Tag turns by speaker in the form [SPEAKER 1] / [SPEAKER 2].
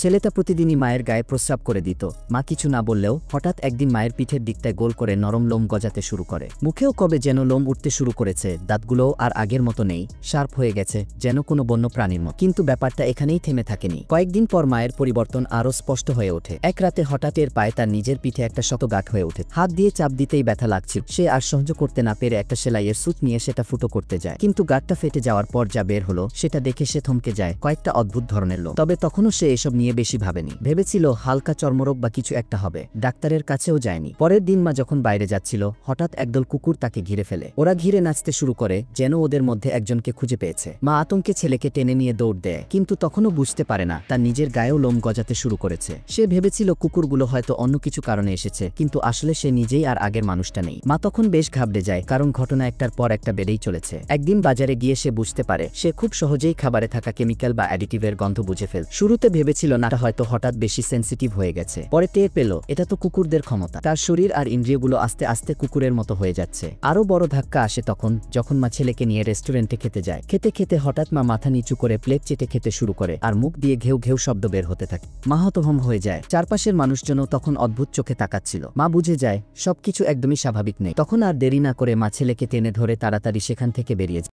[SPEAKER 1] ছেলেটা প্রতিদিনই মায়ের গায়ে প্রস্রাব করে দিত। মা কিছু না বললেও হঠাৎ একদিন মায়ের পিঠের দিকটায় গোল করে নরম লোম গজাতে শুরু করে। মুখেও কবে যেন লোম উঠতে শুরু করেছে, দাঁতগুলোও আর আগের মতো নেই, শার্প হয়ে গেছে যেন কোনো বন্য প্রাণীর মতো। কিন্তু ব্যাপারটা এখানেই থেমে থাকেনি। কয়েকদিন পর মায়ের পরিবর্তন আরও স্পষ্ট হয়ে ওঠে। এক রাতে হঠাৎ এর পায়ে তার নিজের পিঠে একটা শত গাঁঠ হয়ে ওঠে। হাত দিয়ে চাপ দিতেই ব্যথা লাগছিল। সে আর সহ্য করতে না পেরে একটা সেলাইয়ের সুচ নিয়ে সেটা ফুটো করতে যায়, কিন্তু গাঁটটা ফেটে যাওয়ার পর যা বের হলো সেটা দেখে সে থমকে যায়। কয়েকটা অদ্ভুত ধরনের লোম। তবে তখনও সে এসব নিয়ে বেশি ভাবেনি। ভেবেছিল হালকা চর্মরোগ বা কিছু একটা হবে। ডাক্তারের কাছেও যায়নি। পরের দিন মা যখন বাইরে যাচ্ছিল হঠাৎ একদল কুকুর তাকে ঘিরে ফেলে। ওরা ঘিরে নাচতে শুরু করে যেন ওদের মধ্যে একজনকে খুঁজে পেয়েছে। মা আতঙ্কে ছেলেকে টেনে নিয়ে দৌড় দেয়, কিন্তু তখনও বুঝতে পারে না তার নিজের গায়েও লোম গজাতে শুরু করেছে। সে ভেবেছিল কুকুরগুলো হয়তো অন্য কিছু কারণে এসেছে, কিন্তু আসলে সে নিজেই আর আগের মানুষটা নেই। মা তখন বেশ ঘাবড়ে যায়, কারণ ঘটনা একটার পর একটা বেড়েই চলেছে। একদিন বাজারে গিয়ে সে বুঝতে পারে সে খুব সহজেই খাবারে থাকা কেমিক্যাল বা অ্যাডিটিভের গন্ধ বুঝে ফেল। শুরুতে ভেবেছিল না হয়তো হঠাৎ বেশি সেন্সিটিভ হয়ে গেছে, পরে টের পেল এটা তো কুকুরদের ক্ষমতা। তার শরীর আর ইন্দ্রিয়গুলো আস্তে আস্তে কুকুরের মতো হয়ে যাচ্ছে। আরও বড় ধাক্কা আসে তখন যখন মা ছেলেকে নিয়ে রেস্টুরেন্টে খেতে যায়। খেতে খেতে হঠাৎ মা মাথা নিচু করে প্লেট চেটে খেতে শুরু করে, আর মুখ দিয়ে ঘেউ ঘেউ শব্দ বের হতে থাকে। মা হতভম্ব হয়ে যায়। চারপাশের মানুষজনও তখন অদ্ভুত চোখে তাকাচ্ছিল। মা বুঝে যায় সবকিছু একদমই স্বাভাবিক নেই। তখন আর দেরি না করে মা ছেলেকে টেনে ধরে তাড়াতাড়ি সেখান থেকে বেরিয়ে যায়।